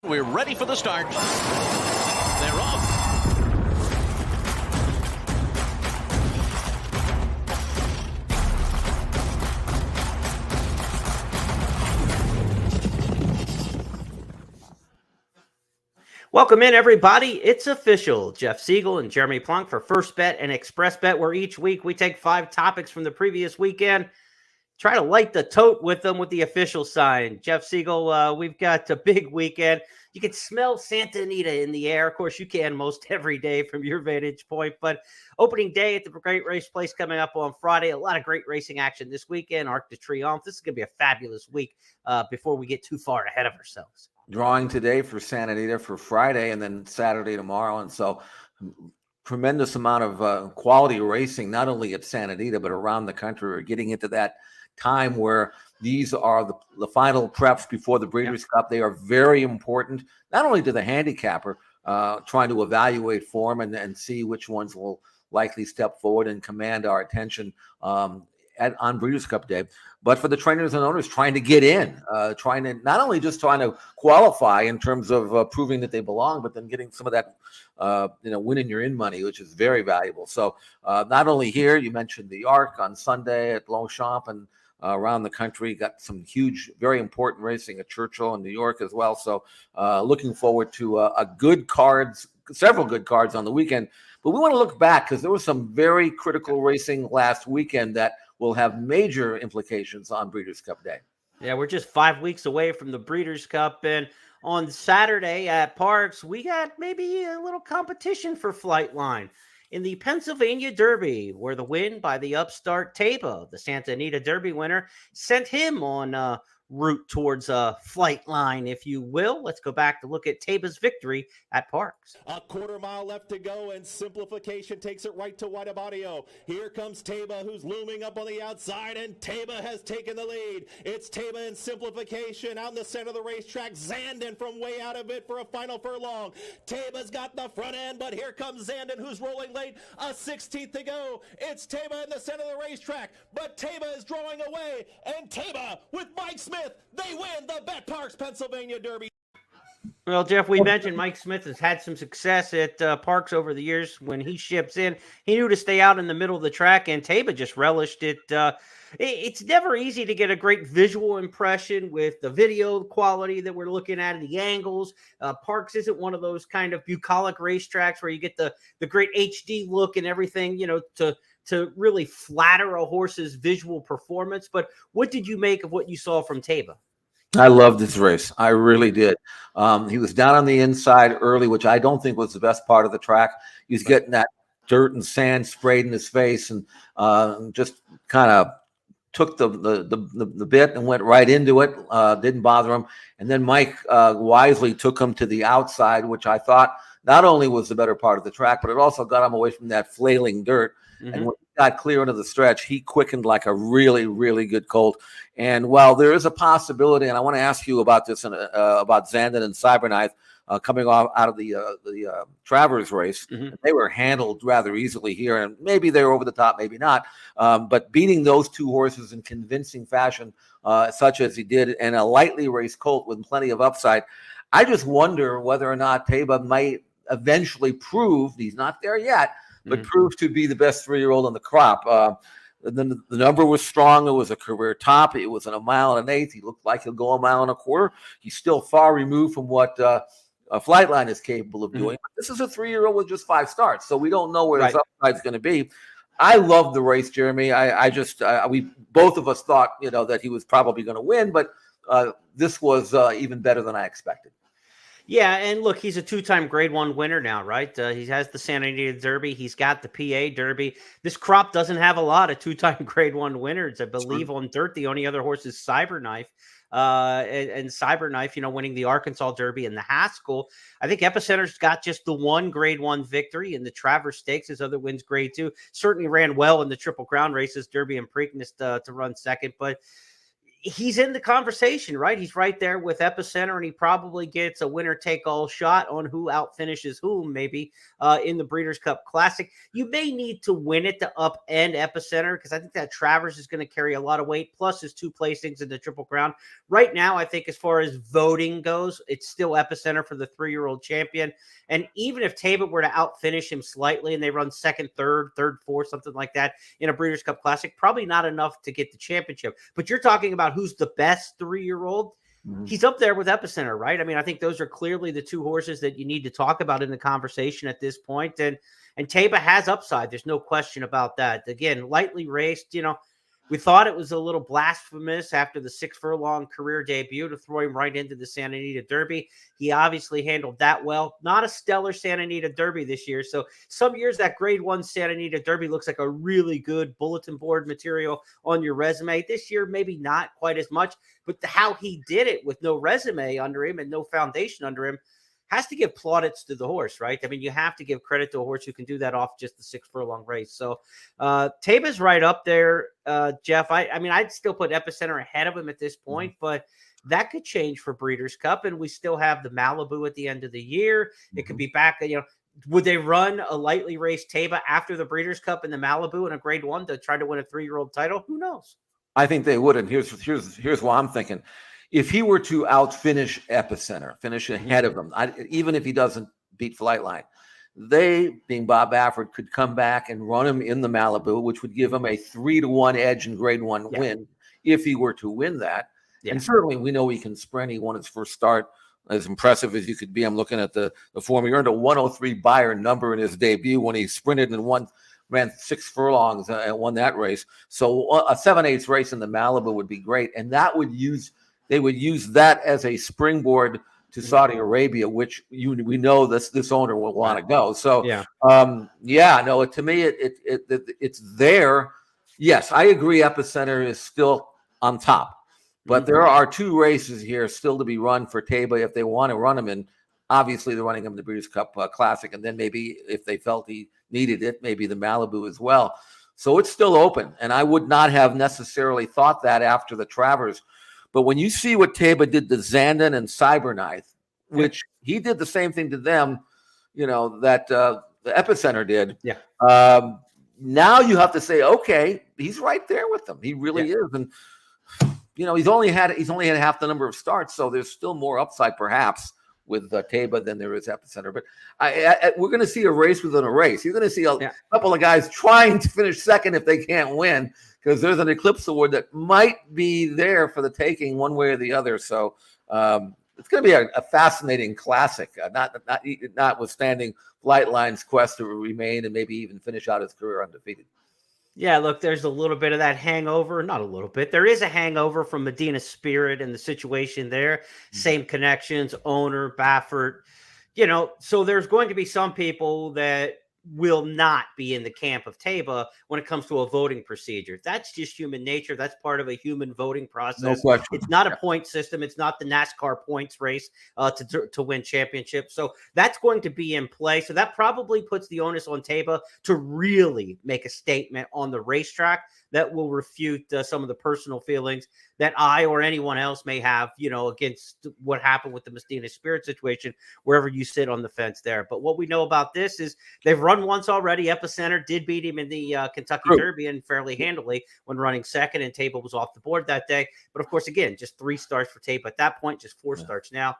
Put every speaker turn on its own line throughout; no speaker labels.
We're ready for the start. They're off.
Welcome in, everybody. It's official. Jeff Siegel and Jeremy Plonk for First Bet and Express Bet, where each week we take 5 topics from the previous weekend, try to light the tote with them with the official sign. Jeff Siegel, we've got a big weekend. You can smell Santa Anita in the air. Of course, you can most every day from your vantage point. But opening day at the Great Race Place coming up on Friday. A lot of great racing action this weekend. Arc de Triomphe. This is going to be a fabulous week before we get too far ahead of ourselves.
Drawing today for Santa Anita for Friday and then Saturday tomorrow. And so tremendous amount of quality racing, not only at Santa Anita, but around the country. We're getting into that time where these are the final preps before the Breeders' Cup. They are very important, not only to the handicapper, trying to evaluate form and see which ones will likely step forward and command our attention on Breeders' Cup Day, but for the trainers and owners trying to get in, trying to qualify in terms of proving that they belong, but then getting some of that, winning your in money, which is very valuable. So not only here, you mentioned the Arc on Sunday at Longchamp and around the country, got some huge, very important racing at Churchill in New York as well. So looking forward to several good cards on the weekend. But we want to look back because there was some very critical racing last weekend that will have major implications on Breeders' Cup Day.
Yeah, we're just 5 weeks away from the Breeders' Cup, and on Saturday at Parks, we got maybe a little competition for Flightline in the Pennsylvania Derby, where the win by the upstart Taba, the Santa Anita Derby winner, sent him on route towards a Flightline, if you will. Let's go back to look at Taba's victory at Parks.
A quarter mile left to go, and Simplification takes it right to Whiteabadio. Here comes Taba, who's looming up on the outside, and Taba has taken the lead. It's Taba and Simplification out in the center of the racetrack. Zandon from way out of it for a final furlong. Taba's got the front end, but here comes Zandon, who's rolling late. A 16th to go. It's Taba in the center of the racetrack, but Taba is drawing away, and Taba with Mike Smith, they win the Bet Parks Pennsylvania Derby.
Well, Jeff, we mentioned Mike Smith has had some success at Parks over the years. When he ships in, he knew to stay out in the middle of the track, and Taba just relished it. It's never easy to get a great visual impression with the video quality that we're looking at, the angles. Parks isn't one of those kind of bucolic racetracks where you get the great HD look and everything, to really flatter a horse's visual performance. But what did you make of what you saw from Taba?
I loved this race. I really did. He was down on the inside early, which I don't think was the best part of the track. He was getting that dirt and sand sprayed in his face and just kind of took the bit and went right into it. Didn't bother him. And then Mike wisely took him to the outside, which I thought not only was the better part of the track, but it also got him away from that flailing dirt. Mm-hmm. And when he got clear into the stretch, he quickened like a really, really good colt. And while there is a possibility, and I want to ask you about this about Zandon and Cyberknife coming out of the Travers race, mm-hmm. They were handled rather easily here, and maybe they were over the top, maybe not. But beating those two horses in convincing fashion, such as he did, and a lightly raced colt with plenty of upside, I just wonder whether or not Taba might eventually prove, he's not there yet, but proved to be the best 3-year-old in the crop. The number was strong. It was a career top. It was in 1 1/8. He looked like he'll go 1 1/4 miles. He's still far removed from what a Flightline is capable of doing. But this is a 3-year-old with just 5 starts, so we don't know where his upside is going to be. I love the race, Jeremy. We both of us thought that he was probably going to win, but this was even better than I expected.
Yeah, and look, he's a 2-time Grade 1 winner now, right? He has the Santa Anita Derby. He's got the PA Derby. This crop doesn't have a lot of 2-time Grade 1 winners. I believe on dirt, the only other horse is Cyberknife. And Cyberknife, winning the Arkansas Derby and the Haskell. I think Epicenter's got just the one Grade 1 victory in the Travers Stakes. His other wins Grade 2. Certainly ran well in the Triple Crown races, Derby and Preakness to run second. But he's in the conversation, right? He's right there with Epicenter, and he probably gets a winner-take-all shot on who outfinishes whom, maybe in the Breeders' Cup Classic. You may need to win it to upend Epicenter, because I think that Travers is going to carry a lot of weight, plus his 2 placings in the Triple Crown. Right now, I think as far as voting goes, it's still Epicenter for the 3-year-old champion. And even if Taba were to outfinish him slightly and they run second, third, fourth, something like that in a Breeders' Cup Classic, probably not enough to get the championship. But you're talking about who's the best 3-year-old. He's up there with Epicenter, right? I mean, I think those are clearly the 2 horses that you need to talk about in the conversation at this point. And Taba has upside. There's no question about that. Again, lightly raced, we thought it was a little blasphemous after the 6-furlong career debut to throw him right into the Santa Anita Derby. He obviously handled that well. Not a stellar Santa Anita Derby this year. So some years that Grade 1 Santa Anita Derby looks like a really good bulletin board material on your resume. This year, maybe not quite as much, but how he did it with no resume under him and no foundation under him has to give plaudits to the horse, right? I mean, you have to give credit to a horse who can do that off just the 6-furlong race. So Taba's right up there, Jeff. I mean, I'd still put Epicenter ahead of him at this point, but that could change for Breeders' Cup, and we still have the Malibu at the end of the year. It could be back, would they run a lightly raced Taba after the Breeders' Cup in the Malibu in a Grade 1 to try to win a 3-year-old title? Who knows?
I think they would, and here's what I'm thinking. If he were to outfinish Epicenter, finish ahead of him, even if he doesn't beat Flightline, they, being Bob Baffert, could come back and run him in the Malibu, which would give him a 3-1 edge in Grade 1 win if he were to win that. Yeah. And certainly we know he can sprint. He won his first start. As impressive as you could be, I'm looking at the form. He earned a 103 Beyer number in his debut when he sprinted and ran 6 furlongs and won that race. So a 7/8 race in the Malibu would be great. And they would use that as a springboard to Saudi Arabia, which we know this owner will want to go. So, to me, it's there. Yes, I agree. Epicenter is still on top, but there are 2 races here still to be run for Taba if they want to run him in. Obviously, they're running him in the Breeders' Cup Classic, and then maybe if they felt he needed it, maybe the Malibu as well. So it's still open, and I would not have necessarily thought that after the Travers. But when you see what Taba did to Zandon and Cyberknife, which he did the same thing to them, that the Epicenter did. Yeah. Now you have to say, okay, he's right there with them. He really is, and he's only had half the number of starts, so there's still more upside perhaps with Taba than there is Epicenter. But we're going to see a race within a race. You're going to see a couple of guys trying to finish second if they can't win, because there's an Eclipse Award that might be there for the taking one way or the other. So it's going to be a fascinating classic, notwithstanding Flightline's quest to remain and maybe even finish out his career undefeated.
Yeah, look, there's a little bit of that hangover. Not a little bit. There is a hangover from Medinas Spirit and the situation there. Same connections, owner, Baffert. So there's going to be some people that will not be in the camp of Taba when it comes to a voting procedure. That's just human nature. That's part of a human voting process.
No question.
It's not a point system. It's not the NASCAR points race to win championships. So that's going to be in play. So that probably puts the onus on Taba to really make a statement on the racetrack that will refute some of the personal feelings that I or anyone else may have, against what happened with the Medinas Spirit situation, wherever you sit on the fence there. But what we know about this is they've run once already. Epicenter did beat him in the Kentucky Derby and fairly handily when running second, and Taba was off the board that day. But of course, again, just 3 starts for Taba at that point, just 4 starts now.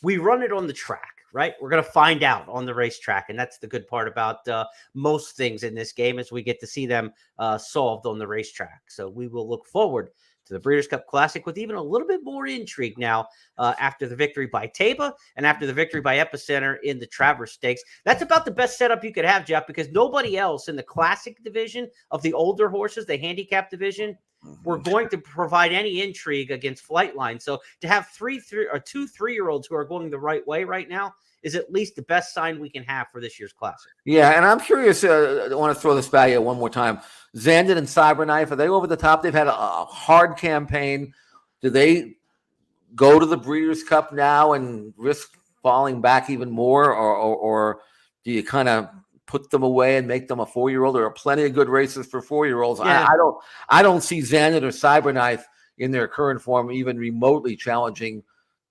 We run it on the track, right? We're going to find out on the racetrack, and that's the good part about most things in this game, is we get to see them solved on the racetrack. So we will look forward to the Breeders' Cup Classic with even a little bit more intrigue now after the victory by Taba and after the victory by Epicenter in the Travers Stakes. That's about the best setup you could have, Jeff, because nobody else in the Classic division of the older horses, the handicap division, we're going to provide any intrigue against Flightline. So to have 2 3-year-olds who are going the right way right now is at least the best sign we can have for this year's Classic. Yeah,
and I'm curious. I want to throw this by you one more time. Zandon and Cyberknife, are they over the top? They've had a hard campaign. Do they go to the Breeders' Cup now and risk falling back even more, or do you kind of put them away and make them a 4-year-old? There are plenty of good races for 4-year-olds. Yeah. I don't see Zandon or Cyberknife in their current form even remotely challenging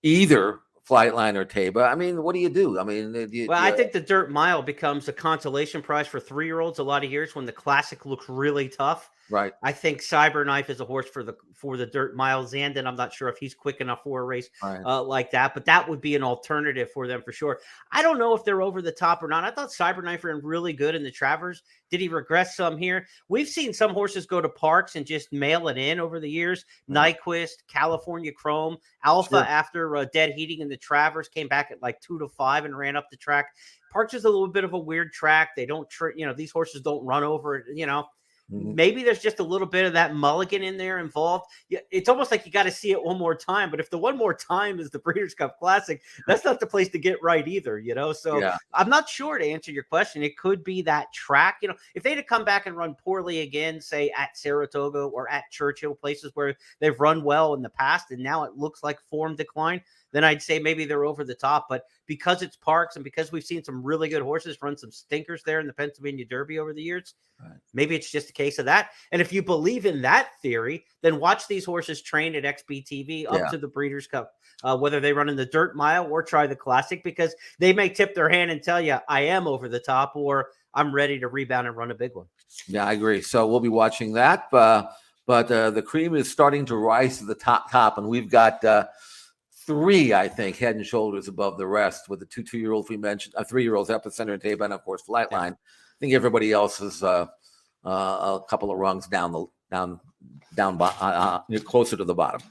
either Flightline or Taba. I mean, what do you do? I mean,
I think the Dirt Mile becomes a consolation prize for 3-year-olds a lot of years when the Classic looks really tough.
right.
I think Cyberknife is a horse for the Dirt Mile. Zandon, I'm not sure if he's quick enough for a race
Right.
like that, but that would be an alternative for them for sure. I don't know if they're over the top or not. I thought Cyberknife ran really good in the Travers. Did he regress some here? We've seen some horses go to Parks and just mail it in over the years.
Right.
Nyquist, California Chrome, Alpha
Sure.
after dead heating in the Travers came back at like 2 to 5 and ran up the track. Parks is a little bit of a weird track. They don't, these horses don't run over it, Maybe there's just a little bit of that mulligan in there involved. It's almost like you got to see it one more time. But if the one more time is the Breeders' Cup Classic, that's not the place to get right either, So
Yeah.
I'm not sure, to answer your question. It could be that track. If they'd have come back and run poorly again, say at Saratoga or at Churchill, places where they've run well in the past, and now it looks like form decline, then I'd say maybe they're over the top. But because it's Parks and because we've seen some really good horses run some stinkers there in the Pennsylvania Derby over the years, maybe it's just a case of that. And if you believe in that theory, then watch these horses train at XBTV up to the Breeders' Cup, whether they run in the Dirt Mile or try the Classic, because they may tip their hand and tell you, I am over the top, or I'm ready to rebound and run a big one.
Yeah, I agree. So we'll be watching that. But the cream is starting to rise to the top, and we've got 3, I think, head and shoulders above the rest, with the 2-year-olds we mentioned, 3-year-olds, Epicenter and Taba, and of course Flightline. I think everybody else is a couple of rungs down closer to the bottom.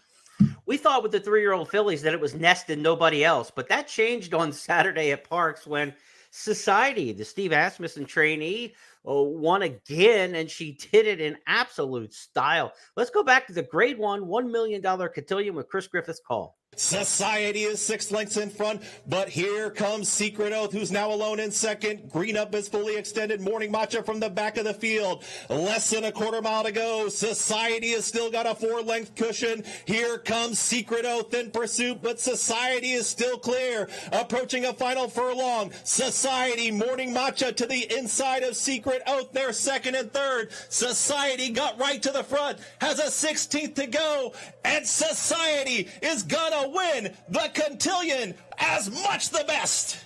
We thought with the 3-year-old fillies that it was Nest and nobody else, but that changed on Saturday at Parks when Society, the Steve Asmussen trainee, won again, and she did it in absolute style. Let's go back to the Grade 1 $1 million Cotillion with Chris Griffith's call.
Society is 6 lengths in front, but here comes Secret Oath, who's now alone in second. Green Up is fully extended. Morning Matcha from the back of the field. Less than a quarter mile to go. Society has still got a 4-length cushion. Here comes Secret Oath in pursuit, but Society is still clear. Approaching a final furlong. Society, Morning Matcha to the inside of Secret Oath. They're second and third. Society got right to the front, has a 16th to go, and Society is gonna win the Cotillion as much the best.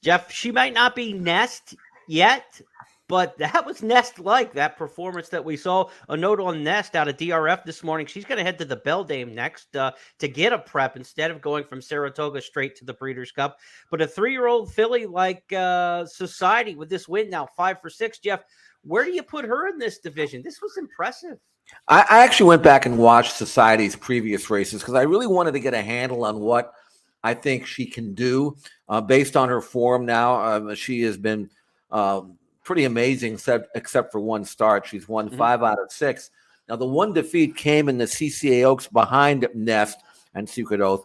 Jeff, she might not be Nest yet, but that was Nest-like, that performance that we saw. A note on Nest out of DRF this morning. She's going to head to the Beldame next to get a prep instead of going from Saratoga straight to the Breeders' Cup. But a 3-year-old filly like Society with this win now, 5 for 6. Jeff, where do you put her in this division? This was impressive.
I actually went back and watched Society's previous races because I really wanted to get a handle on what I think she can do based on her form now. She has been pretty amazing, except for one start. She's won 5 out of 6. Now, the one defeat came in the CCA Oaks behind Nest and Secret Oath,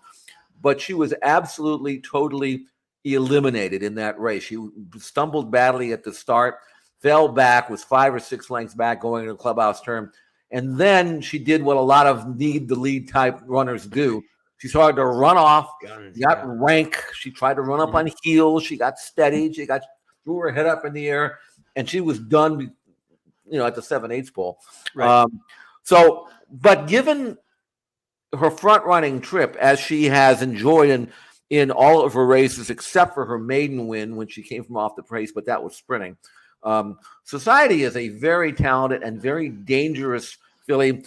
but she was absolutely, totally eliminated in that race. She stumbled badly at the start, fell back, was 5 or 6 lengths back going into the clubhouse turn. And then she did what a lot of need-the-lead type runners do. She started to run off, got rank. She tried to run up on heels. She got steadied. She threw her head up in the air, and she was done, at the 7/8 pole.
Right.
But given her front-running trip, as she has enjoyed in all of her races, except for her maiden win when she came from off the pace, but that was sprinting. Society is a very talented and very dangerous filly,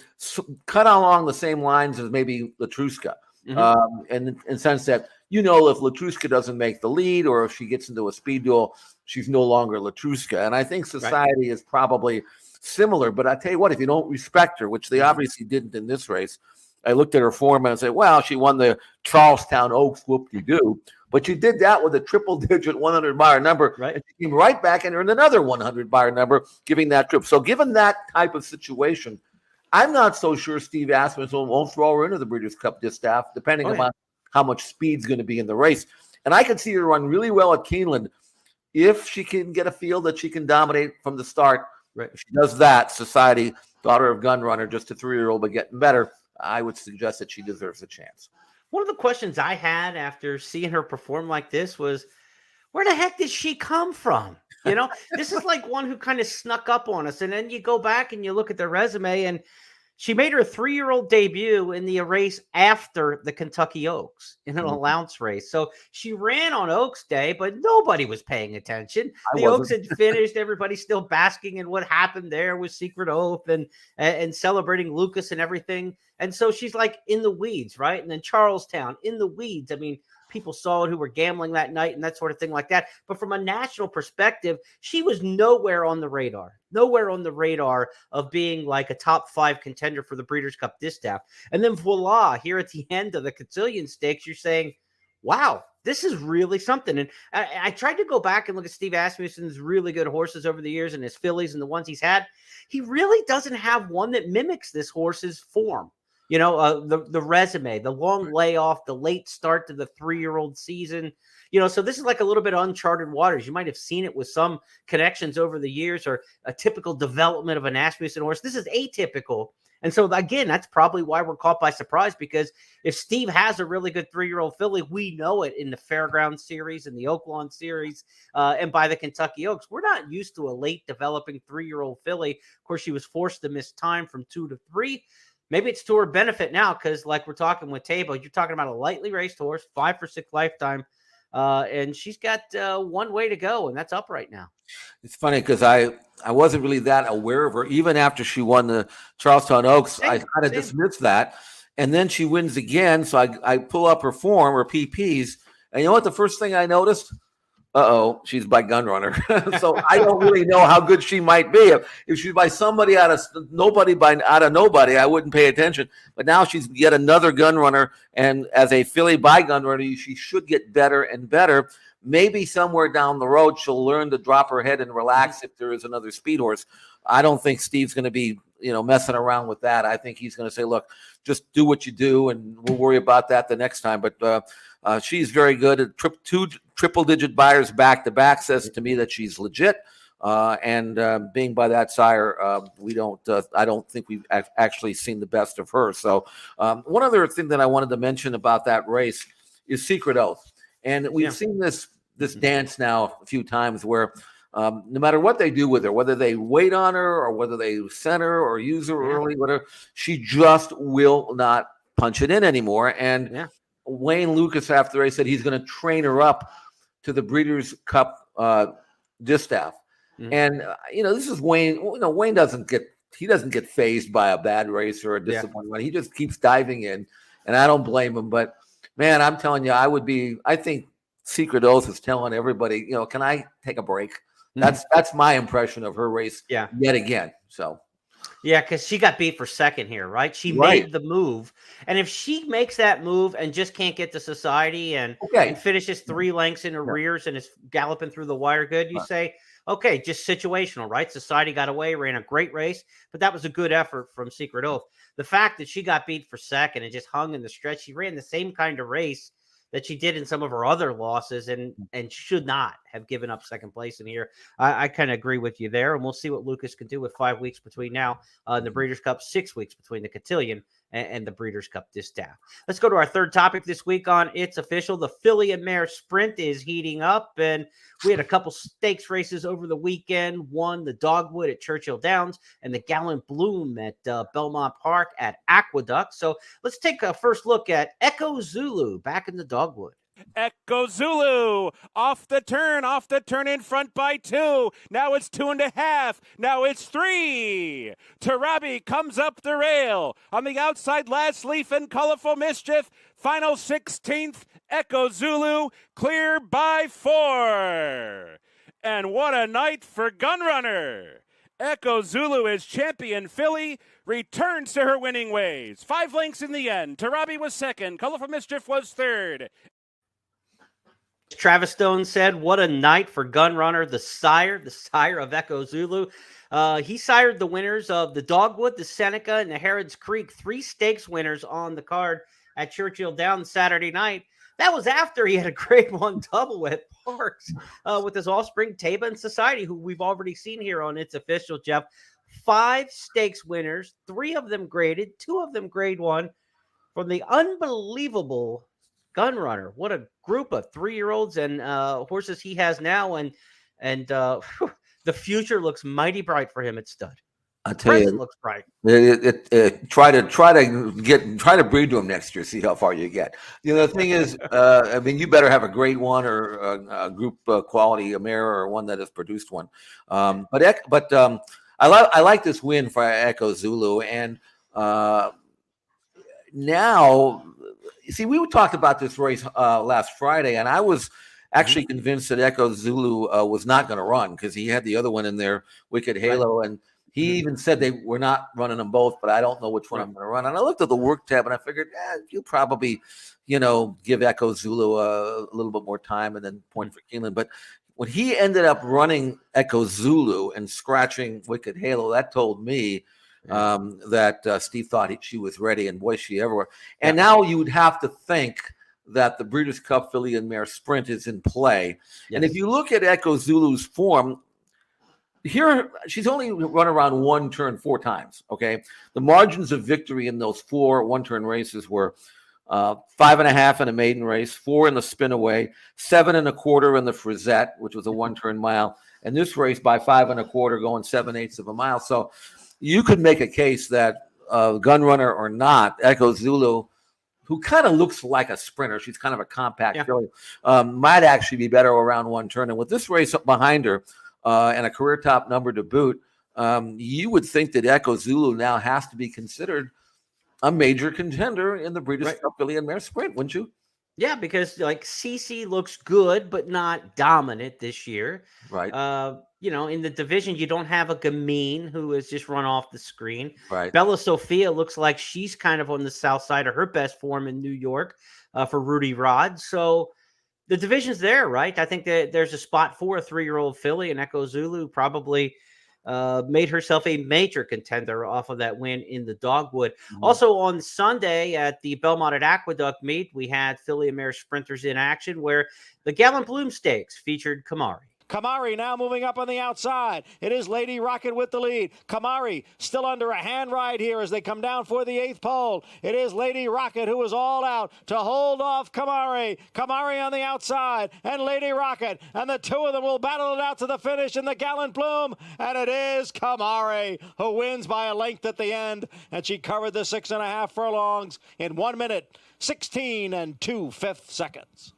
cut along the same lines as maybe Latruska. In the sense that, if Latruska doesn't make the lead or if she gets into a speed duel, she's no longer Latruska. And I think Society is probably similar. But I tell you what, if you don't respect her, which they obviously didn't in this race, I looked at her form and I said, well, she won the Charlestown Oaks, whoop-de-doo. But she did that with a triple-digit 100 buyer number.
Right.
And she came right back and earned another 100 buyer number, giving that trip. So given that type of situation, I'm not so sure Steve Asmussen won't throw her into the Breeders' Cup distaff, depending on how much speed's going to be in the race. And I could see her run really well at Keeneland if she can get a feel that she can dominate from the start.
Right.
If she does that, Society, daughter of gun runner, just a 3-year-old, but getting better, I would suggest that she deserves a chance.
One of the questions I had after seeing her perform like this was, where the heck did she come from? This is like one who kind of snuck up on us. And then you go back and you look at the resume, and she made her 3-year-old debut in the race after the Kentucky Oaks in an allowance race. So she ran on Oaks Day, but nobody was paying attention. The Oaks had finished. Everybody's still basking in what happened there with Secret Oath and celebrating Lucas and everything. And so she's like in the weeds, right? And then Charlestown in the weeds. I mean, people saw it who were gambling that night and that sort of thing like that. But from a national perspective, she was nowhere on the radar of being like a top 5 contender for the Breeders' Cup Distaff. And then voila, here at the end of the Cotillion Stakes, you're saying, wow, this is really something. And I tried to go back and look at Steve Asmussen's really good horses over the years and his fillies and the ones he's had. He really doesn't have one that mimics this horse's form. The resume, the long layoff, the late start to the 3-year-old season, so this is like a little bit uncharted waters. You might have seen it with some connections over the years or a typical development of an Asmussen horse. This is atypical. And so again, that's probably why we're caught by surprise, because if Steve has a really good 3-year-old filly, we know it in the Fairground Series and the Oaklawn Series and by the Kentucky Oaks. We're not used to a late developing 3-year-old filly. Of course, she was forced to miss time from 2 to 3. Maybe it's to her benefit now because, like we're talking with Taba, you're talking about a lightly raced horse, 5 for 6 lifetime, and she's got one way to go, and that's up right now.
It's funny because I wasn't really that aware of her. Even after she won the Charlestown Oaks, I kind of dismissed that. And then she wins again, so I pull up her form, her PPs, and you know what the first thing I noticed? She's by Gunrunner. So I don't really know how good she might be. If she's by somebody out of nobody, I wouldn't pay attention. But now she's yet another Gunrunner, and as a filly by Gunrunner, she should get better and better. Maybe somewhere down the road, she'll learn to drop her head and relax if there is another speed horse. I don't think Steve's going to be, messing around with that. I think he's going to say, look, just do what you do, and we'll worry about that the next time. But she's very good. 2 triple-digit buyers back-to-back says to me that she's legit. And being by that sire, I don't think we've actually seen the best of her. So one other thing that I wanted to mention about that race is Secret Oath. And we've seen this dance now a few times where no matter what they do with her, whether they wait on her or whether they send her or use her early, whatever, she just will not punch it in anymore. And Wayne Lucas after the race said he's going to train her up to the Breeders' Cup distaff. And this is Wayne. Wayne doesn't get fazed by a bad race or a disappointing one. He just keeps diving in, and I don't blame him. But man, I'm telling you, I think Secret Oath is telling everybody, can I take a break? That's my impression of her race yet again. So.
Yeah, because she got beat for second here, right? She made the move. And if she makes that move and just can't get to Society and finishes 3 lengths in arrears and is galloping through the wire good, you say, okay, just situational, right? Society got away, ran a great race, but that was a good effort from Secret Oath. The fact that she got beat for second and just hung in the stretch, she ran the same kind of race that she did in some of her other losses and should not have given up second place in here. I kind of agree with you there, and we'll see what Lucas can do with 5 weeks between now and the Breeders' Cup, 6 weeks between the Cotillion and the Breeders' Cup distaff. Let's go to our third topic this week on It's Official. The Filly and Mare Sprint is heating up, and we had a couple stakes races over the weekend. One, the Dogwood at Churchill Downs, and the Gallant Bloom at Belmont Park at Aqueduct. So let's take a first look at Echo Zulu back in the Dogwood.
Echo Zulu off the turn in front by 2. Now it's 2.5. Now it's 3. Tarabi comes up the rail. On the outside, Last Leaf and Colorful Mischief. Final 16th, Echo Zulu clear by 4. And what a night for Gunrunner. Echo Zulu is champion filly, returns to her winning ways. 5 lengths in the end. Tarabi was second. Colorful Mischief was third.
Travis Stone said, what a night for Gunrunner, the sire of Echo Zulu. He sired the winners of the Dogwood, the Seneca, and the Harrods Creek, 3 stakes winners on the card at Churchill Downs Saturday night. That was after he had a grade 1 double at Parks with his offspring, Taba and Society, who we've already seen here on It's Official, Jeff. 5 stakes winners, 3 of them graded, 2 of them grade 1 from the unbelievable Gunrunner. What a group of 3-year-olds and horses he has now. And And the future looks mighty bright for him at stud.
I tell
Present
you,
looks bright.
try to breed to him next year. See how far you get. The thing is, I mean, you better have a grade one or a group quality a mare or one that has produced one. But I like this win for Echo Zulu, and now, see, we talked about this race last Friday, and I was actually convinced that Echo Zulu was not going to run because he had the other one in there, Wicked Halo, and he even said they were not running them both, but I don't know which one I'm going to run. And I looked at the work tab and I figured, you'll probably, give Echo Zulu a little bit more time and then point for Keeneland. But when he ended up running Echo Zulu and scratching Wicked Halo, that told me that Steve thought she was ready, and boy, she ever were. And now you would have to think that the Breeders' Cup Filly and Mare Sprint is in play. Yes. And if you look at Echo Zulu's form, here she's only run around one turn 4 times. Okay, the margins of victory in those 4 one-turn races were 5.5 in a maiden race, 4 in the spin away, 7 1/4 in the Frisette, which was a one-turn mile, and this race by 5 1/4 going 7/8 of a mile. So you could make a case that gun runner or not, Echo Zulu, who kind of looks like a sprinter, she's kind of a compact filly, might actually be better around one turn. And with this race up behind her, and a career top number to boot, you would think that Echo Zulu now has to be considered a major contender in the Breeders' Cup Filly and Mare Sprint, wouldn't you?
Yeah, because like CC looks good, but not dominant this year.
Right.
In the division, you don't have a Gamine who has just run off the screen.
Right.
Bella Sophia looks like she's kind of on the south side of her best form in New York for Rudy Rod. So the division's there, right? I think that there's a spot for a 3-year-old filly, and Echo Zulu probably made herself a major contender off of that win in the Dogwood. Mm-hmm. Also on Sunday at the Belmont at Aqueduct meet, we had filly and mare sprinters in action where the Gallant Bloom Stakes featured Kamari.
Kamari now moving up on the outside. It is Lady Rocket with the lead. Kamari still under a hand ride here as they come down for the 8th pole. It is Lady Rocket who is all out to hold off Kamari. Kamari on the outside and Lady Rocket. And the two of them will battle it out to the finish in the Gallant Bloom. And it is Kamari who wins by a length at the end. And she covered the 6.5 furlongs in 1 minute, 16 2/5 seconds.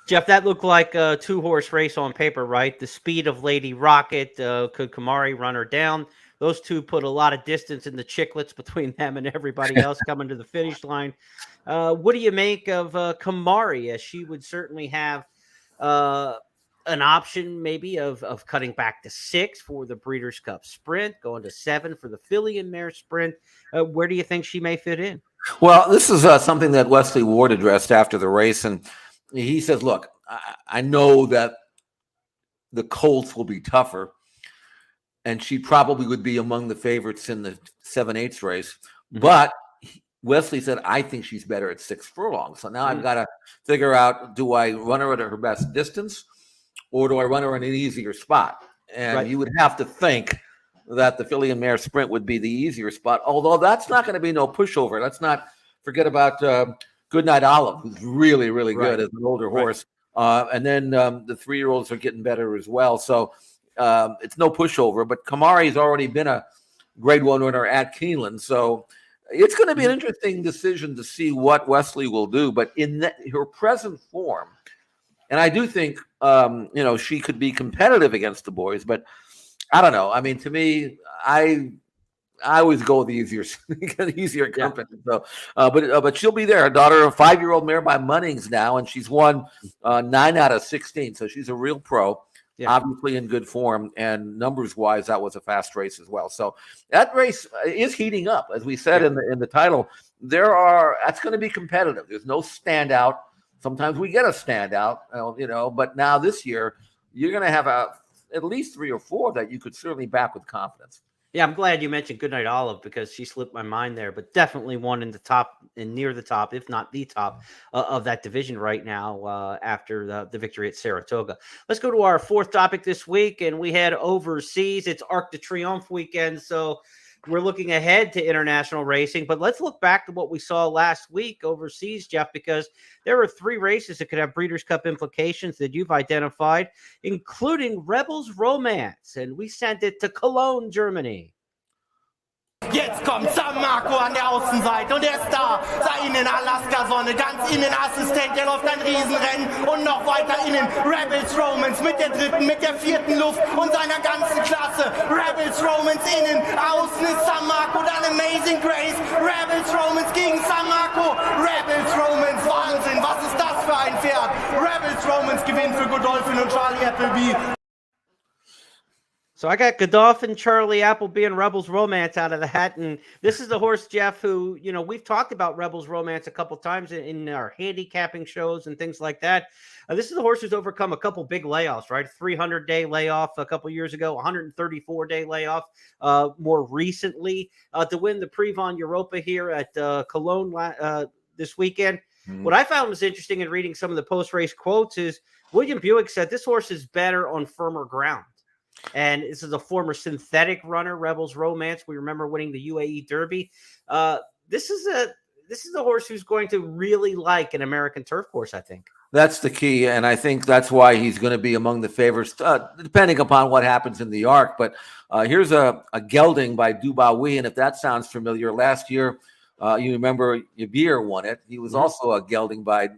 Jeff, that looked like a 2-horse race on paper, right? The speed of Lady Rocket, could Kamari run her down? Those two put a lot of distance in the chicklets between them and everybody else coming to the finish line. What do you make of Kamari, as she would certainly have an option maybe of cutting back to 6 for the Breeders' Cup Sprint, going to 7 for the Filly and Mare Sprint? Where do you think she may fit in?
Well, this is something that Wesley Ward addressed after the race, and he says, look, I know that the Colts will be tougher, and she probably would be among the favorites in the 7/8 race. Mm-hmm. But Wesley said, I think she's better at 6 furlongs. So now I've got to figure out, do I run her at her best distance, or do I run her in an easier spot? And you would have to think that the Filly and Mare Sprint would be the easier spot, although that's not going to be no pushover. Let's not forget about Goodnight Olive, who's really, really good as an older horse. And then the 3-year-olds are getting better as well. So it's no pushover. But Kamari's already been a grade 1 winner at Keeneland. So it's going to be an interesting decision to see what Wesley will do. But in her present form, and I do think, she could be competitive against the boys. But I don't know. I mean, to me, I always go with the easier company. So, but she'll be there. Her daughter, a 5-year-old mare by Munnings now, and she's won 9 out of 16. So she's a real pro, obviously in good form, and numbers-wise, that was a fast race as well. So that race is heating up, as we said in the title. That's going to be competitive. There's no standout. Sometimes we get a standout, but now this year you're going to have at least 3 or 4 that you could certainly back with confidence.
Yeah, I'm glad you mentioned Goodnight Olive because she slipped my mind there, but definitely one in the top and near the top, if not the top of that division right now after the victory at Saratoga. Let's go to our 4th topic this week, and we head overseas. It's Arc de Triomphe weekend, so we're looking ahead to international racing. But let's look back to what we saw last week overseas, Jeff, because there were 3 races that could have Breeders' Cup implications that you've identified, including Rebels Romance. And we sent it to Cologne, Germany.
Jetzt kommt San Marco an der Außenseite und er ist da. Da innen Alaska-Sonne, ganz innen Assistent, der läuft ein Riesenrennen und noch weiter innen Rebels Romance mit der 3., mit der 4. Luft und seiner ganzen Klasse. Rebels Romance innen, außen ist San Marco, dann Amazing Grace. Rebels Romance gegen San Marco. Rebels Romance, Wahnsinn, was ist das für ein Pferd? Rebels Romance gewinnt für Godolphin und Charlie Appleby.
So I got Godolphin, Charlie Appleby, and Rebels Romance out of the hat. And this is the horse, Jeff, who, we've talked about Rebels Romance a couple times in our handicapping shows and things like that. This is the horse who's overcome a couple big layoffs, right? 300-day layoff a couple years ago, 134-day layoff more recently to win the Prix Von Europa here at Cologne this weekend. Mm-hmm. What I found was interesting in reading some of the post-race quotes is William Buick said this horse is better on firmer ground. And this is a former synthetic runner, Rebels Romance. We remember winning the UAE Derby. This is a horse who's going to really like an American turf course, I think.
That's the key, and I think that's why he's going to be among the favorites, depending upon what happens in the Arc. But here's a gelding by Dubawi, and if that sounds familiar, last year, you remember Yabir won it. He was also a gelding by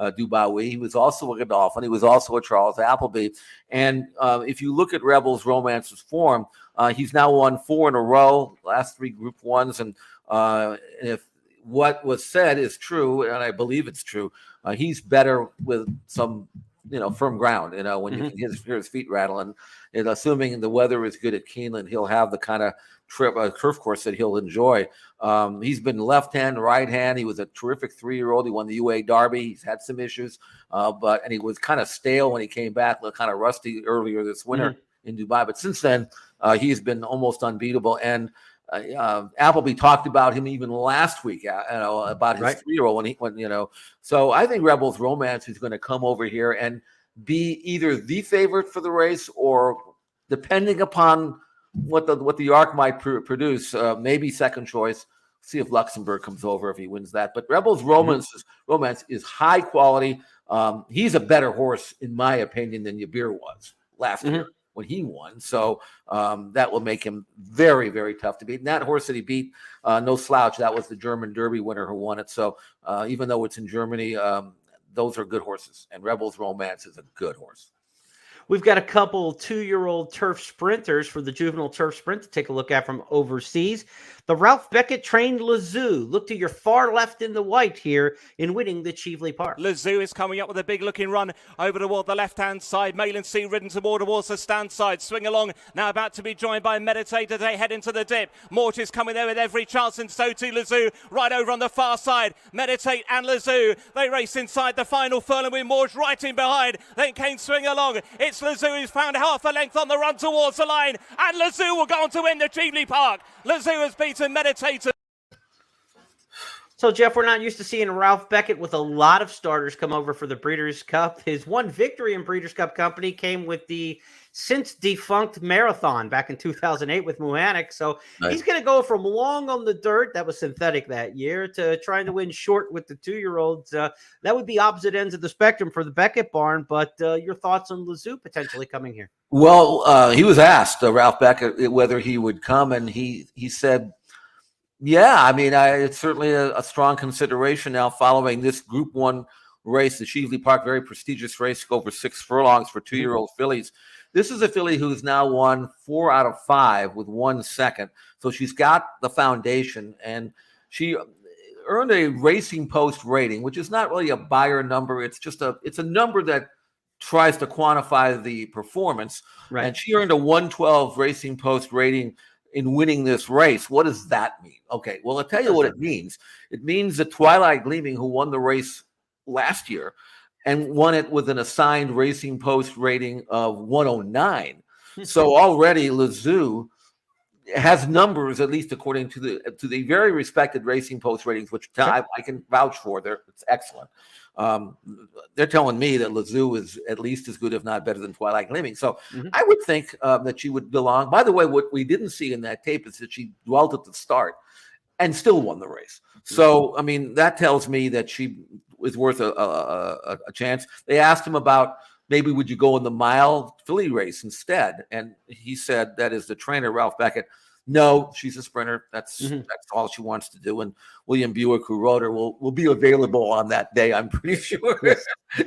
Dubawi. He was also a Godolphin. He was also a Charles Appleby. And if you look at Rebels Romance's form, he's now won 4 in a row, last 3 Group 1s. And if what was said is true, and I believe it's true, he's better with some, firm ground, when you can hear his feet rattle. And assuming the weather is good at Keeneland, he'll have the kind of turf course that he'll enjoy. He's been left hand, right hand. He was a terrific 3-year-old. He won the UA Derby. He's had some issues, and he was kind of stale when he came back, kind of rusty earlier this winter in Dubai. But since then, he's been almost unbeatable. And Appleby talked about him even last week, about his 3-year-old when. So I think Rebels Romance is going to come over here and be either the favorite for the race, or depending upon what the Arc might produce, maybe second choice. See if Luxembourg comes over if he wins that. But Rebels Romance is high quality. He's a better horse, in my opinion, than Yabir was last year when he won. So that will make him very, very tough to beat. And that horse that he beat, no slouch, that was the German Derby winner who won it. So even though it's in Germany, those are good horses. And Rebels Romance is a good horse.
We've got a couple 2-year-old turf sprinters for the juvenile turf sprint to take a look at from overseas. The Ralph Beckett trained Lazoo. Look to your far left in the white here in winning the Cheveley Park.
Lazoo is coming up with a big looking run over toward the left-hand side. Mayland Sea ridden towards the stand side. Swing along, now about to be joined by Meditator. They head into the dip. Mortis coming there with every chance, and so too Lazoo right over on the far side. Meditate and Lazoo, they race inside the final furlong with Morge right in behind. Then Kane swing along. It's Lazoo who's found half a length on the run towards the line, and Lazoo will go on to win the Cheveley Park. Lazoo has beaten Meditator.
So, Jeff, we're not used to seeing Ralph Beckett with a lot of starters come over for the Breeders' Cup. His one victory in Breeders' Cup company came with the since-defunct Marathon back in 2008 with Muhanek. So he's going to go from long on the dirt, that was synthetic that year, to trying to win short with the 2-year-olds. That would be opposite ends of the spectrum for the Beckett barn. But your thoughts on Lazoo potentially coming here?
Well, he was asked, Ralph Beckett, whether he would come, and he said, yeah, I mean, it's certainly a strong consideration now following this Group 1 race, the Cheveley Park, very prestigious race, over 6 furlongs for 2-year-old fillies. This is a filly who's now won 4 out of 5 with 1 second. So she's got the foundation, and she earned a Racing Post rating, which is not really a buyer number. It's just it's a number that tries to quantify the performance. Right. And she earned a 112 Racing Post rating in winning this race. What does that mean? Okay, well, I'll tell you what it means. It means that Twilight Gleaming, who won the race last year and won it with an assigned Racing Post rating of 109. So already Lazoo has numbers, at least according to the very respected Racing Post ratings, which I can vouch for. It's excellent. They're telling me that Lazoo is at least as good, if not better, than Twilight Gleaming. So I would think that she would belong. By the way, what we didn't see in that tape is that she dwelt at the start and still won the race. So, I mean, that tells me that she is worth a chance. They asked him about, maybe would you go in the mile filly race instead? And he said, that is the trainer, Ralph Beckett. No, she's a sprinter. That's all she wants to do. And William Buick, who wrote her, will be available on that day, I'm pretty sure,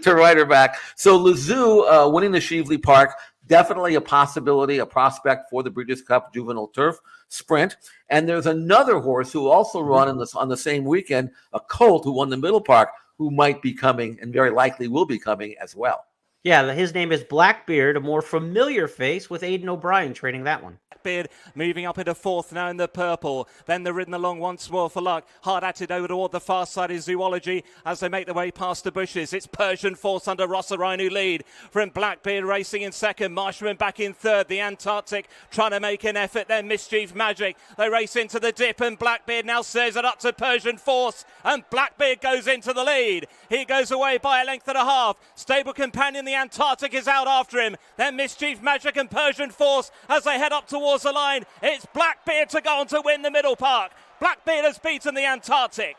to write her back. So Lazoo winning the Shively Park, definitely a possibility, a prospect for the Breeders' Cup Juvenile Turf Sprint. And there's another horse who also run on the same weekend, a colt who won the Middle Park, who might be coming and very likely will be coming as well.
Yeah, his name is Blackbeard, a more familiar face with Aidan O'Brien training that one.
Blackbeard moving up into fourth now in the purple. Then they're ridden along once more for luck. Hard at it over toward the far side is Zoology as they make their way past the bushes. It's Persian Force under Rossarine who lead. From Blackbeard racing in second. Marshman back in third. The Antarctic trying to make an effort. Then Mischief Magic. They race into the dip and Blackbeard now says it up to Persian Force. And Blackbeard goes into the lead. He goes away by a length and a half. Stable companion the Antarctic is out after him. Then Mischief Magic and Persian Force as they head up towards the line. It's Blackbeard to go on to win the Middle Park. Blackbeard has beaten the Antarctic.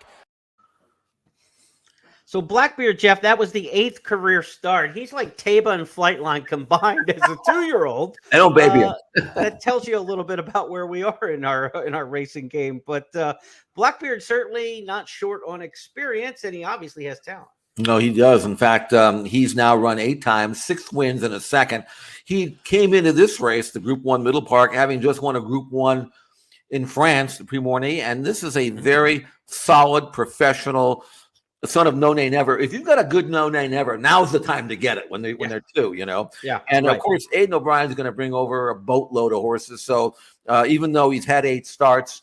So Blackbeard, Jeff, that was the 8th career start. He's like Taba and Flightline combined as a 2-year-old.
I don't baby him.
That tells you a little bit about where we are in our racing game. But Blackbeard certainly not short on experience, and he obviously has talent.
No, he does. In fact, he's now run 8 times, 6 wins in a second. He came into this race, the Group 1 Middle Park, having just won a Group 1 in France, the Prix Morny, and this is a very solid professional son of No Nay Never. If you've got a good No Nay Never, now's the time to get it when they're 2, you know.
Yeah.
And of course, Aidan O'Brien is going to bring over a boatload of horses. So even though he's had 8 starts,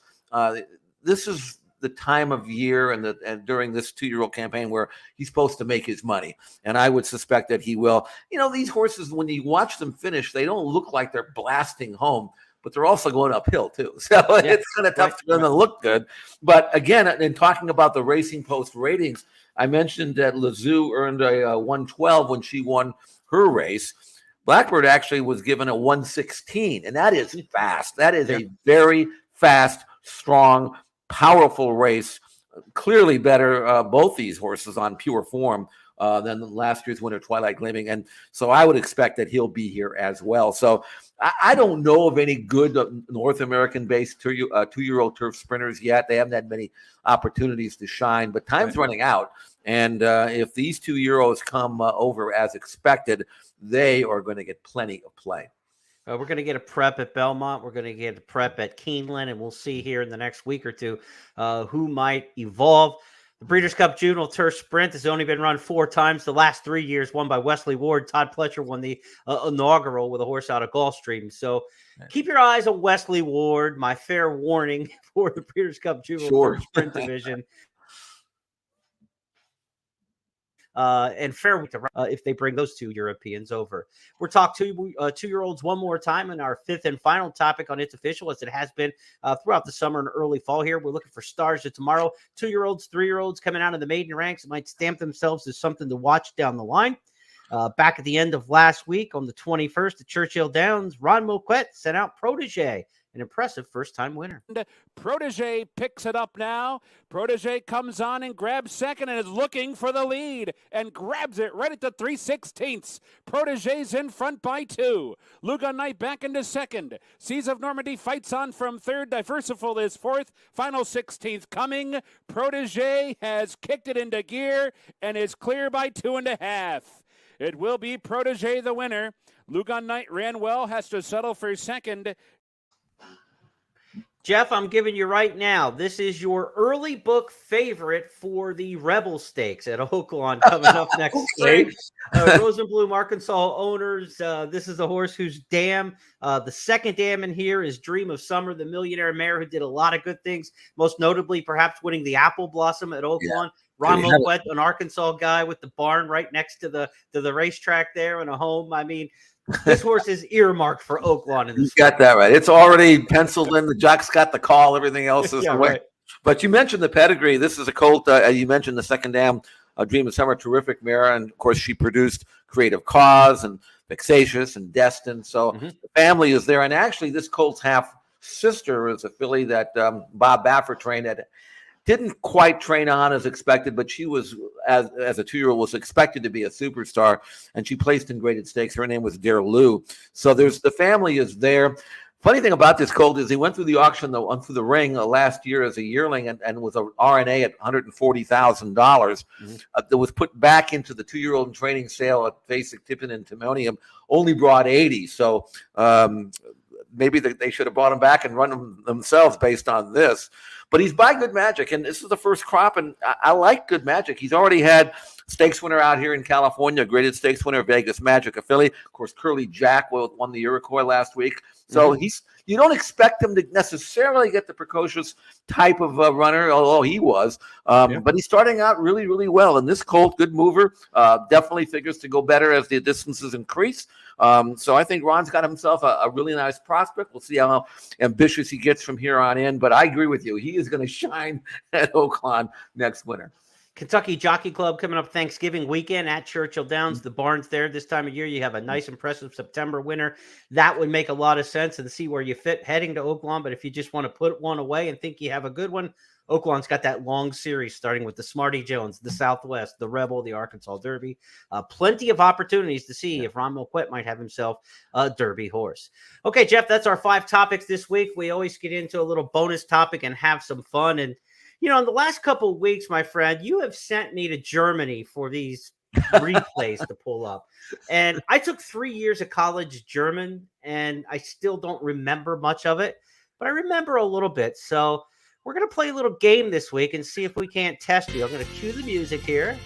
this is the time of year and during this 2-year-old campaign where he's supposed to make his money. And I would suspect that he will. You know, these horses, when you watch them finish, they don't look like they're blasting home, but they're also going uphill too. So it's kind of tough for them to look good. But again, in talking about the Racing Post ratings, I mentioned that Lazoo earned a 112 when she won her race. Blackbeard actually was given a 116, and that is fast. That is a very fast, strong, powerful race. Clearly better, both these horses on pure form than last year's winner, Twilight Gleaming. And so I would expect that he'll be here as well. So I don't know of any good North American-based 2-year-old turf sprinters yet. They haven't had many opportunities to shine, but time's running out. And if these 2-year-olds come over as expected, they are going to get plenty of play.
We're going to get a prep at Belmont. We're going to get a prep at Keeneland, and we'll see here in the next week or two who might evolve. The Breeders' Cup Juvenile Turf Sprint has only been run 4 times. The last 3 years won by Wesley Ward. Todd Pletcher won the inaugural with a horse out of Gulfstream. So keep your eyes on Wesley Ward. My fair warning for the Breeders' Cup Juvenile Turf Sprint division. And fair if they bring those 2 Europeans over. We're talking 2-year-olds one more time in our 5th and final topic on It's Official, as it has been throughout the summer and early fall here. We're looking for stars to tomorrow. 2-year-olds, 3-year-olds coming out of the maiden ranks might stamp themselves as something to watch down the line. Back at the end of last week on the 21st at Churchill Downs, Ron Moquette sent out Protege, an impressive first-time winner.
Protege picks it up now. Protege comes on and grabs second and is looking for the lead and grabs it right at the 3/16. Protege's in front by 2. Lugan Knight back into second. Seas of Normandy fights on from third. Diversiful is fourth. Final 16th coming. Protege has kicked it into gear and is clear by 2.5. It will be Protege the winner. Lugan Knight ran well, has to settle for second.
Jeff, I'm giving you right now, this is your early book favorite for the Rebel Stakes at Oaklawn coming up next spring. Rosenblum, Arkansas owners. This is a horse whose dam, the second dam in here is Dream of Summer, the millionaire mare who did a lot of good things, most notably perhaps winning the Apple Blossom at Oaklawn. Yeah. Ron Moquette, an Arkansas guy with the barn right next to the racetrack there and a home. I mean, This horse is earmarked for Oaklawn. In
You got that right. It's already penciled in. The jock's got the call. Everything else is
Yeah,
the way.
right.
But you mentioned the pedigree. This is a colt. You mentioned the second dam, Dream of Summer, terrific mare. And, of course, she produced Creative Cause and Vexatious and Destined. So the family is there. And actually, this colt's half-sister is a filly that Bob Baffert trained at. Didn't quite train on as expected, but she was, as a 2-year-old, was expected to be a superstar, and she placed in graded stakes. Her name was Dear Lou. So the family is there. Funny thing about this colt is he went through the auction, through the ring last year as a yearling, and was a RNA at $140,000. That was put back into the 2-year-old in training sale at Basic Tippin and Timonium, only brought 80. So maybe they should have brought him back and run them themselves based on this. But he's by Good Magic, and this is the first crop, and I like Good Magic. He's already had stakes winner out here in California, graded stakes winner, Vegas Magic, a filly. Of course, Curly Jack won the Iroquois last week. So you don't expect him to necessarily get the precocious type of runner, although he was. But he's starting out really, really well. And this colt, good mover, definitely figures to go better as the distances increase. So I think Ron's got himself a really nice prospect. We'll see how ambitious he gets from here on in. But I agree with you. He is going to shine at Oaklawn next winter.
Kentucky Jockey Club coming up Thanksgiving weekend at Churchill Downs. The barn's there this time of year. You have a nice, impressive September winner. That would make a lot of sense and see where you fit heading to Oaklawn. But if you just want to put one away and think you have a good one, Oaklawn's got that long series starting with the Smarty Jones, the Southwest, the Rebel, the Arkansas Derby. Plenty of opportunities to see if Ron Milquet might have himself a Derby horse. Okay, Jeff, that's our 5 topics this week. We always get into a little bonus topic and have some fun. And in the last couple of weeks, my friend, you have sent me to Germany for these replays to pull up. And I took 3 years of college German, and I still don't remember much of it, but I remember a little bit. So we're going to play a little game this week and see if we can't test you. I'm going to cue the music here.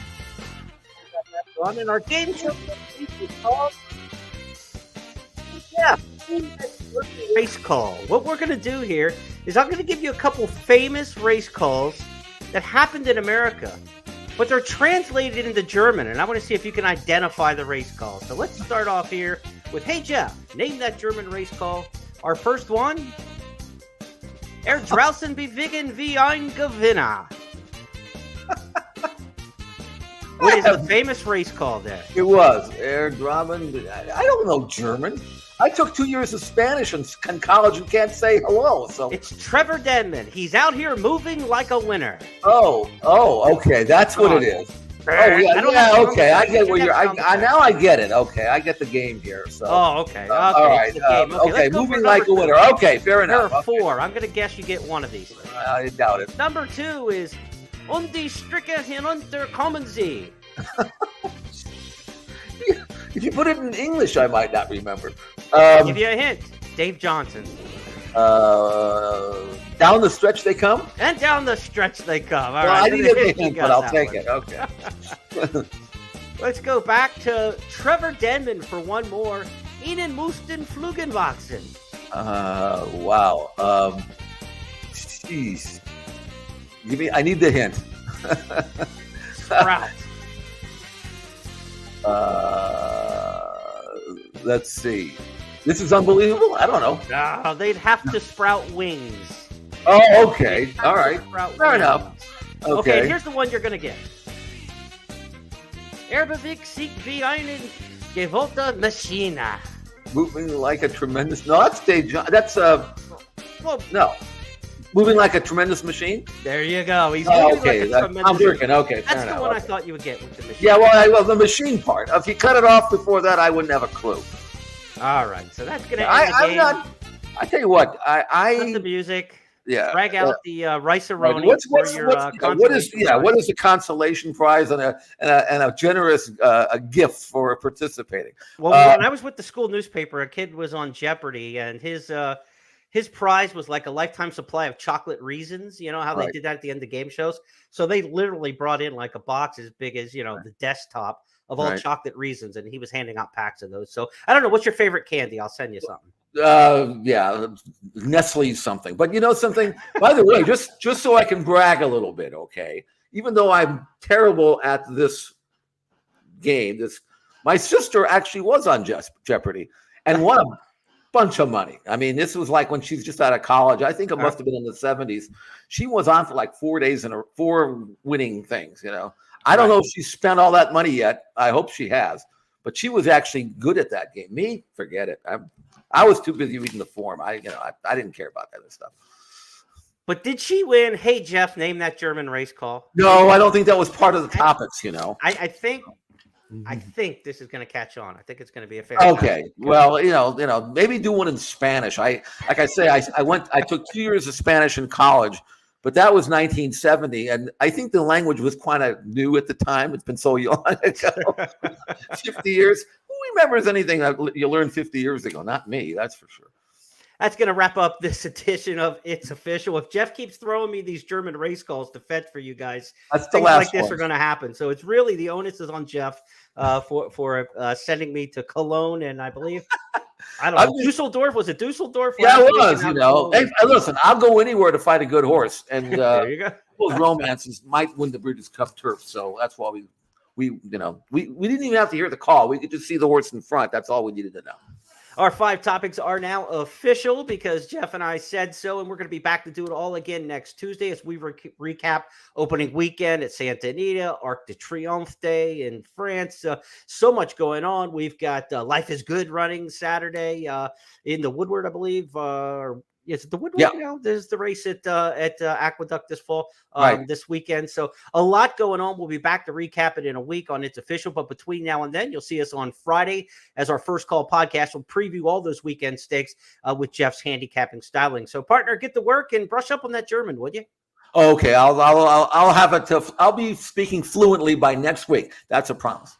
And our game show is called Race Call. What we're going to do here is I'm going to give you a couple famous race calls that happened in America, but they're translated into German, and I want to see if you can identify the race call. So let's start off here with, hey, Jeff, name that German race call. Our first one, draußen bewegen wie ein Gewinner. What is the famous race call there?
It was Dramen. I don't know German. I took 2 years of Spanish in college and can't say hello. So
it's Trevor Denman. He's out here moving like a winner.
Oh, okay. That's what it is. Oh, yeah, okay. I get where you're. Now I get it. Okay, I get the game here. So.
Okay.
All right. Okay, moving like a winner. Okay, fair enough.
There are 4. I'm going to guess you get one of these.
I doubt it.
Number 2 is Und die Stricke hinunter kommen sie.
If you put it in English, I might not remember.
I'll give you a hint. Dave Johnson.
Down the stretch they come?
And down the stretch they come. All
well,
right.
I need a hint, but I'll take it. Okay.
Let's go back to Trevor Denman for one more. Ihnen mussten Flügen wachsen.
Wow. Jeez. I need the hint.
Sprout.
Let's see. This is unbelievable. I don't know.
No, they'd have to sprout wings.
Oh, okay. All right. Fair enough.
Okay, here's the one you're going to get. Bewegt sich wie eine gewollte Maschine.
Moving like a tremendous... No, that's Dave John. That's... no. Moving like a tremendous machine?
There you go. He's moving like a tremendous
I'm working. Okay,
that's the one I thought you would get with the machine.
Yeah, well, the machine part. If you cut it off before that, I wouldn't have a clue.
All right, so that's going to end the game.
I tell you what,
Cut the music.
Yeah.
Drag out the rice-a-roni
what is the consolation prize and a generous gift for participating?
Well, when I was with the school newspaper, a kid was on Jeopardy, and his prize was like a lifetime supply of chocolate raisins. You know how they did that at the end of game shows? So they literally brought in like a box as big as, the desktop of all chocolate raisins, and he was handing out packs of those. So I don't know. What's your favorite candy? I'll send you something.
Yeah, Nestle something. But you know something? By the way, just so I can brag a little bit, okay? Even though I'm terrible at this game, My sister actually was on Jeopardy and won a bunch of money. I mean, this was like when she's just out of college. I think it must have been in the 70s. She was on for like 4 days and 4 winning things, you know. I don't know if she spent all that money yet. I hope she has. But she was actually good at that game. Me, forget it. I was too busy reading the form. I didn't care about that stuff.
But did she win? Hey, Jeff, name that German race call.
No, I don't think that was part of the topics, you know.
I think this is going to catch on. I think it's going to be a fair.
Okay. Well, you know, maybe do one in Spanish. I took 2 years of Spanish in college, but that was 1970, and I think the language was kind of new at the time. It's been so long ago. 50 years. Who remembers anything that you learned 50 years ago? Not me, that's for sure.
That's going to wrap up this edition of It's Official. If Jeff keeps throwing me these German race calls to fetch for you guys,
that's the
things
last
like this
one.
are going to happen. So it's really the onus is on Jeff for sending me to Cologne, and I believe I don't know Dusseldorf. Was it Dusseldorf?
Yeah, it was. You know, hey, listen, I'll go anywhere to fight a good horse, and
there you go.
those romances might win the Breeders' Cup Turf. So that's why we didn't even have to hear the call. We could just see the horse in front. That's all we needed to know.
Our 5 topics are now official because Jeff and I said so, and we're going to be back to do it all again next Tuesday as we recap opening weekend at Santa Anita, Arc de Triomphe Day in France. So much going on. We've got Life is Good running Saturday in the Woodward, I believe. Is it the Woodward?
Yeah.
Now? There's the race at Aqueduct this fall,
Right.
this weekend. So a lot going on. We'll be back to recap it in a week on It's Official. But between now and then, you'll see us on Friday as our First Call podcast. We'll preview all those weekend stakes with Jeff's handicapping styling. So, partner, get to work and brush up on that German, would you?
Okay, I'll have it. I'll be speaking fluently by next week. That's a promise.